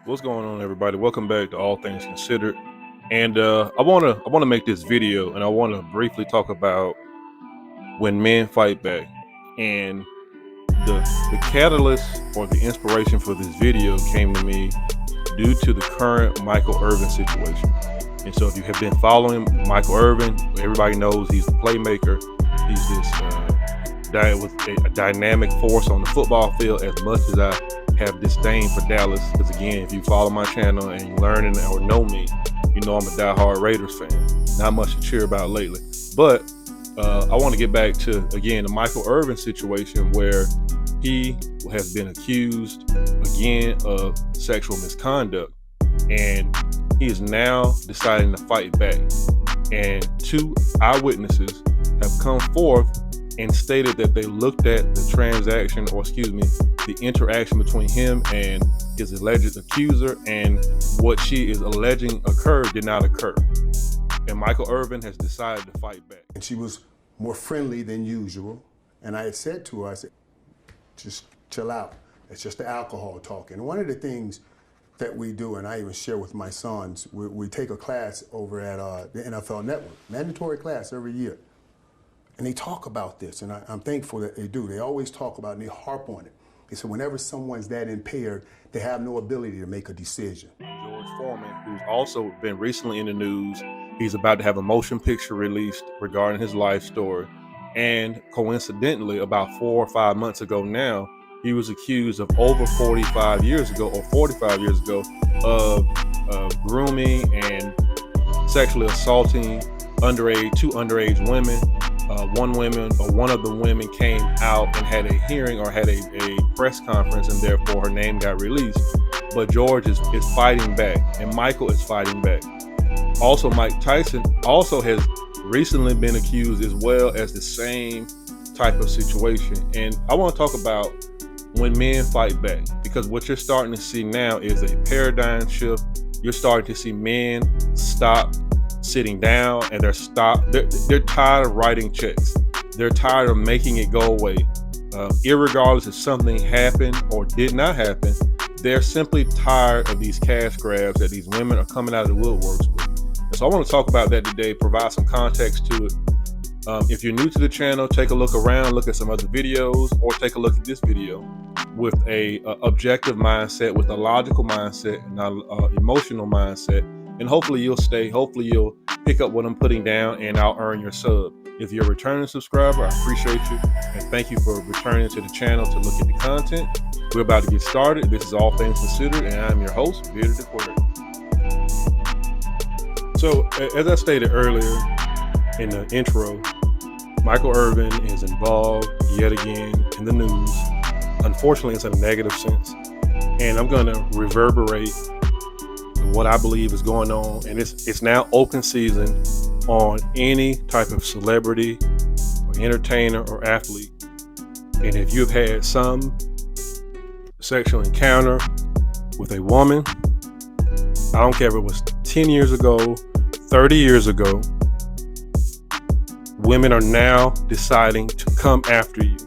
What's going on, everybody? Welcome back to All Things Considered. And I wanna make this video, and I want to briefly talk about when men fight back. And the catalyst or the inspiration for this video came to me due to the current Michael Irvin situation. And so, if you have been following Michael Irvin, everybody knows he's the playmaker. He's this guy with a dynamic force on the football field. As much as I have disdain for Dallas, because again, if you follow my channel and you learn or know me, you know I'm a diehard Raiders fan. Not much to cheer about lately, but I want to get back to again the Michael Irvin situation, where he has been accused again of sexual misconduct, and he is now deciding to fight back. And two eyewitnesses have come forth and stated that they looked at the transaction, or excuse me, the interaction between him and his alleged accuser, and what she is alleging occurred did not occur. And Michael Irvin has decided to fight back. And she was more friendly than usual. And I had said to her, I said, just chill out. It's just the alcohol talking. And one of the things that we do, and I even share with my sons, we take a class over at the NFL Network, mandatory class every year. And they talk about this, and I'm thankful that they do. They always talk about it, and they harp on it. They say whenever someone's that impaired, they have no ability to make a decision. George Foreman, who's also been recently in the news, he's about to have a motion picture released regarding his life story. And coincidentally, about 4 or 5 months ago now, he was accused of over 45 years ago of grooming and sexually assaulting two underage women. One of the women came out and had a hearing, or had a press conference, and therefore her name got released. But George is fighting back, and Michael is fighting back. Also, Mike Tyson also has recently been accused, as well as the same type of situation. And I want to talk about when men fight back, because what you're starting to see now is a paradigm shift. You're starting to see men stop sitting down, and they're tired of writing checks. They're tired of making it go away. Irregardless if something happened or did not happen, they're simply tired of these cash grabs that these women are coming out of the woodworks with. And so I want to talk about that today, provide some context to it. If you're new to the channel, take a look around, look at some other videos, or take a look at this video with a objective mindset, with a logical mindset, and not emotional mindset. And hopefully you'll stay. Hopefully you'll pick up what I'm putting down, and I'll earn your sub. If you're a returning subscriber, I appreciate you, and thank you for returning to the channel to look at the content. We're about to get started. This is All Things Considered, and I'm your host, Bearded the Quarter. So, as I stated earlier in the intro, Michael Irvin is involved yet again in the news. Unfortunately, it's in a negative sense, and I'm going to reverberate what I believe is going on. And it's now open season on any type of celebrity or entertainer or athlete. And if you've had some sexual encounter with a woman, I don't care if it was 10 years ago, 30 years ago, women are now deciding to come after you.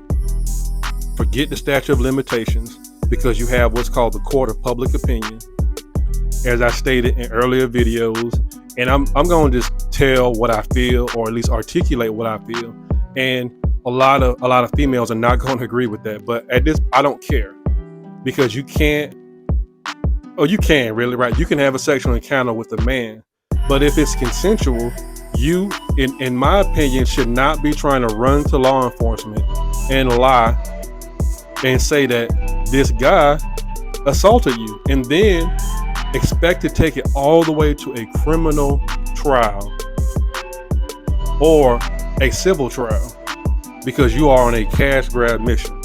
Forget the statute of limitations, because you have what's called the court of public opinion, as I stated in earlier videos. And I'm going to just tell what I feel, or at least articulate what I feel. And a lot of females are not going to agree with that. But at this, I don't care, because you can't, or you can really, right? You can have a sexual encounter with a man, but if it's consensual, you, in my opinion, should not be trying to run to law enforcement and lie and say that this guy assaulted you, and then expect to take it all the way to a criminal trial or a civil trial, because you are on a cash grab mission.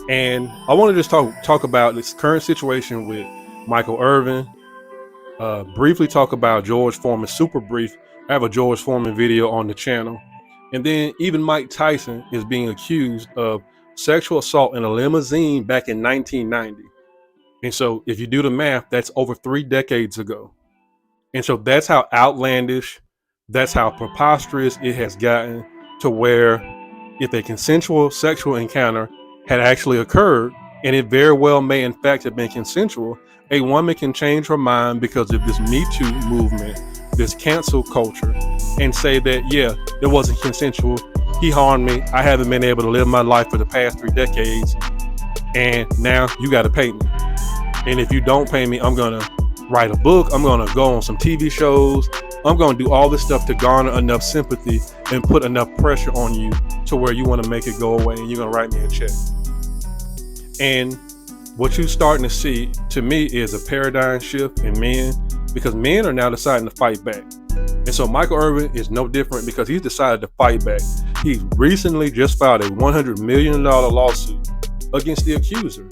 And I want to just talk about this current situation with Michael Irvin, briefly talk about George Foreman, super brief. I have a George Foreman video on the channel. And then even Mike Tyson is being accused of sexual assault in a limousine back in 1990. And so if you do the math, that's over 3 decades ago. And so that's how outlandish, that's how preposterous it has gotten, to where if a consensual sexual encounter had actually occurred, and it very well may in fact have been consensual, a woman can change her mind because of this Me Too movement, this cancel culture, and say that, yeah, it wasn't consensual. He harmed me. I haven't been able to live my life for the past 3 decades, and now you got to pay me. And if you don't pay me, I'm going to write a book. I'm going to go on some TV shows. I'm going to do all this stuff to garner enough sympathy and put enough pressure on you to where you want to make it go away, and you're going to write me a check. And what you're starting to see, to me, is a paradigm shift in men, because men are now deciding to fight back. And so Michael Irvin is no different, because he's decided to fight back. He recently just filed a $100 million lawsuit against the accuser.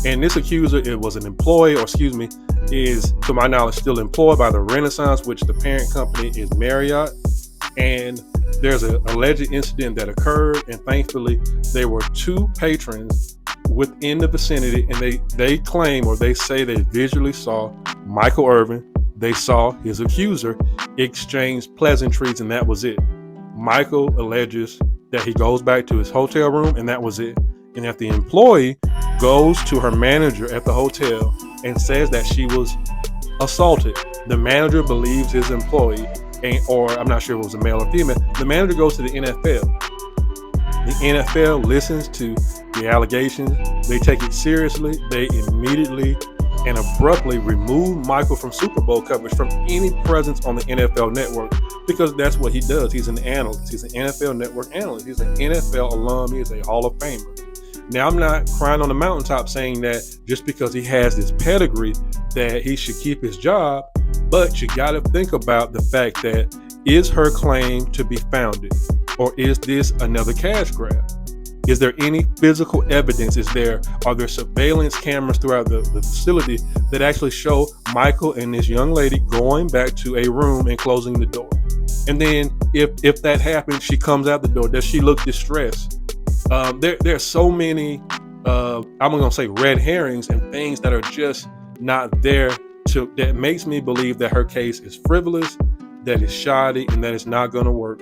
And this accuser, it was an employee, or excuse me, is, to my knowledge, still employed by the Renaissance, which the parent company is Marriott. And there's an alleged incident that occurred, and thankfully there were 2 patrons within the vicinity, and they claim, or they say, they visually saw Michael Irvin. They saw his accuser exchange pleasantries, and that was it. Michael alleges that he goes back to his hotel room, and that was it. And that the employee goes to her manager at the hotel and says that she was assaulted. The manager believes his employee, or I'm not sure if it was a male or female. The manager goes to the NFL. The NFL listens to the allegations. They take it seriously. They immediately and abruptly remove Michael from Super Bowl coverage, from any presence on the NFL network, because that's what he does. He's an analyst. He's an NFL network analyst. He's an NFL alum. He is a Hall of Famer. Now, I'm not crying on the mountaintop saying that just because he has this pedigree that he should keep his job, but you got to think about the fact that, is her claim to be founded, or is this another cash grab? Is there any physical evidence? Are there surveillance cameras throughout the facility that actually show Michael and this young lady going back to a room and closing the door? And then if that happens, she comes out the door. Does she look distressed? There are so many, I'm going to say, red herrings and things that are just not there that makes me believe that her case is frivolous, that it's shoddy, and that it's not going to work.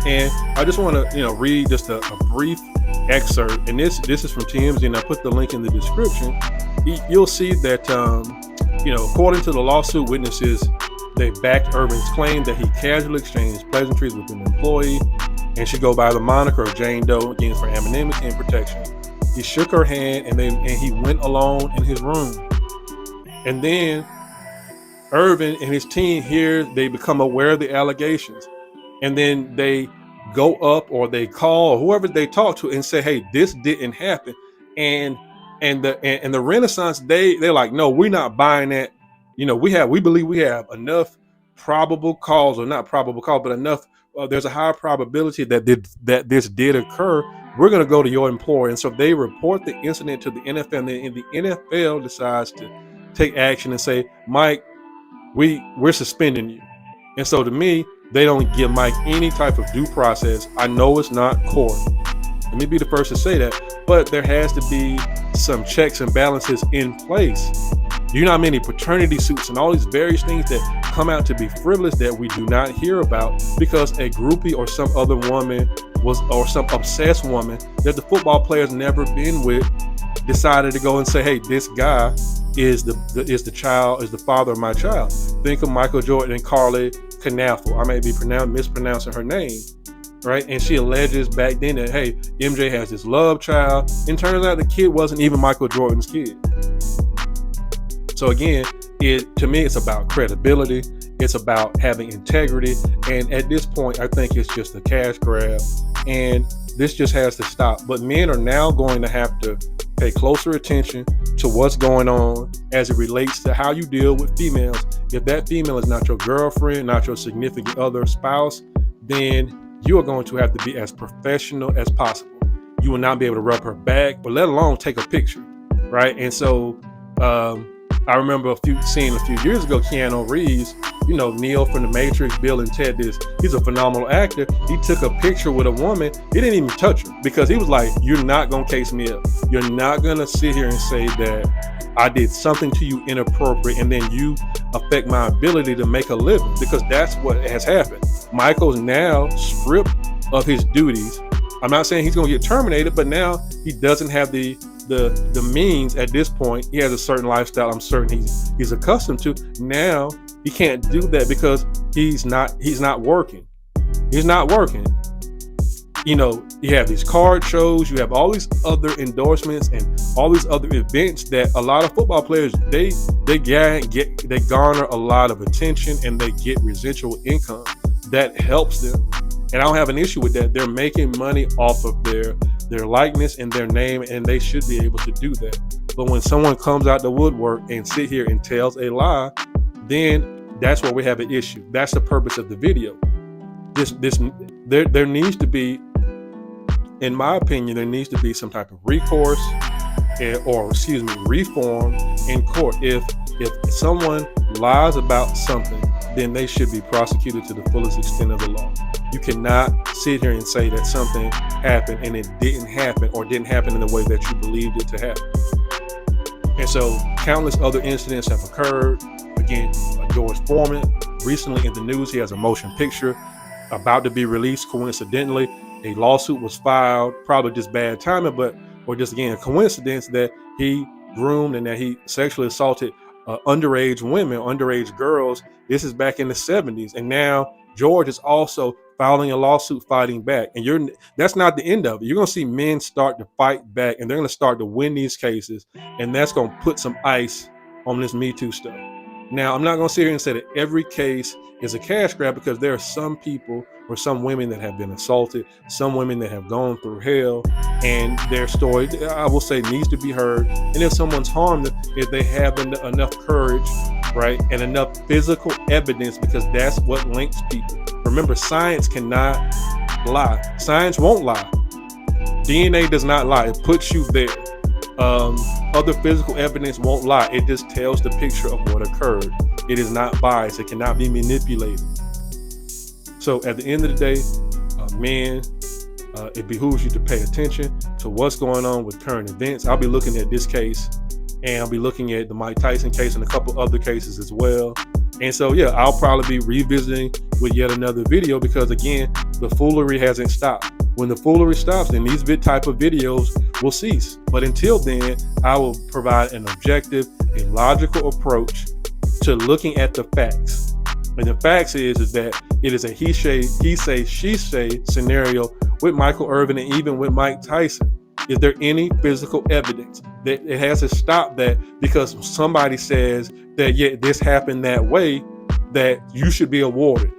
And I just want to, read just a brief excerpt. And this is from TMZ, and I put the link in the description. You'll see that, according to the lawsuit witnesses, they backed Irvin's claim that he casually exchanged pleasantries with an employee, and she go by the moniker of Jane Doe, again, for anonymity and protection. He shook her hand, and he went alone in his room. And then Irvin and his team here, they become aware of the allegations. And then they go up, or they call, or whoever they talk to, and say, hey, this didn't happen. And the Renaissance, they're like, no, we're not buying that. We believe we have enough probable cause, or not probable cause, but enough. There's a high probability that this did occur. We're going to go to your employer. And so they report the incident to the NFL, and the NFL decides to take action and say, Mike, we're suspending you. And so to me, they don't give Mike any type of due process. I know it's not court. Let me be the first to say that, but there has to be some checks and balances in place. You know how many paternity suits and all these various things that come out to be frivolous that we do not hear about because a groupie or some other woman or some obsessed woman that the football player's never been with decided to go and say, hey, this guy is the father of my child. Think of Michael Jordan and Carly Knaffel. I may be mispronouncing her name, right? And she alleges back then that, hey, MJ has this love child, and turns out the kid wasn't even Michael Jordan's kid. So again, to me, it's about credibility. It's about having integrity. And at this point, I think it's just a cash grab. And this just has to stop. But men are now going to have to pay closer attention to what's going on as it relates to how you deal with females. If that female is not your girlfriend, not your significant other, spouse, then you are going to have to be as professional as possible. You will not be able to rub her back, or let alone take a picture, right? And so I remember seeing a few years ago, Keanu Reeves, Neo from The Matrix, Bill and Ted, he's a phenomenal actor. He took a picture with a woman. He didn't even touch her because he was like, you're not going to case me up. You're not going to sit here and say that I did something to you inappropriate and then you affect my ability to make a living, because that's what has happened. Michael's now stripped of his duties I'm not saying he's going to get terminated, but now he doesn't have the means at this point. He has a certain lifestyle I'm certain he's accustomed to. Now he can't do that because he's not working. He's not working. You know, you have these card shows, you have all these other endorsements and all these other events that a lot of football players, they garner a lot of attention and they get residual income that helps them. And I don't have an issue with that. They're making money off of their likeness and their name, and they should be able to do that. But when someone comes out the woodwork and sit here and tells a lie, then that's where we have an issue. That's the purpose of the video. There needs to be, in my opinion, there needs to be some type of recourse reform in court. If someone lies about something, then they should be prosecuted to the fullest extent of the law. You cannot sit here and say that something happened and it didn't happen, or didn't happen in the way that you believed it to happen. And so countless other incidents have occurred. Again, George Foreman, recently in the news, he has a motion picture about to be released. Coincidentally, a lawsuit was filed, probably just bad timing, or just again a coincidence that he groomed and that he sexually assaulted underage women, underage girls. This is back in the 70s, and now George is also filing a lawsuit, fighting back. And that's not the end of it. You're going to see men start to fight back, and they're going to start to win these cases, and that's going to put some ice on this Me Too stuff. Now, I'm not going to sit here and say that every case is a cash grab, because there are some people or some women that have been assaulted, some women that have gone through hell, and their story, I will say, needs to be heard. And if someone's harmed, if they have enough courage, right, and enough physical evidence, because that's what links people. Remember, science cannot lie. Science won't lie. DNA does not lie. It puts you there. Other physical evidence won't lie. It just tells the picture of what occurred. It is not biased. It cannot be manipulated. So at the end of the day, men, it behooves you to pay attention to what's going on with current events. I'll be looking at this case, and I'll be looking at the Mike Tyson case and a couple other cases as well. And so, yeah, I'll probably be revisiting with yet another video, because again, the foolery hasn't stopped. When the foolery stops, then these type of videos will cease. But until then, I will provide an objective, a logical approach to looking at the facts. And the facts is that it is a he say, she say scenario with Michael Irvin and even with Mike Tyson. Is there any physical evidence that it has to stop that because somebody says that, yeah, this happened that way, that you should be awarded?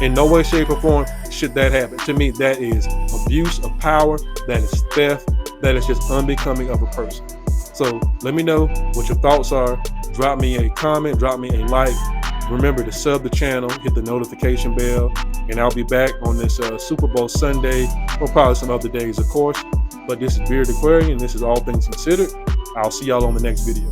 In no way, shape, or form should that happen. To me, that is abuse of power. That is theft. That is just unbecoming of a person. So let me know what your thoughts are. Drop me a comment, drop me a like. Remember to sub the channel, hit the notification bell, and I'll be back on this Super Bowl Sunday, or probably some other days, of course. But this is Beard Aquarian, and this is All Things Considered. I'll see y'all on the next video.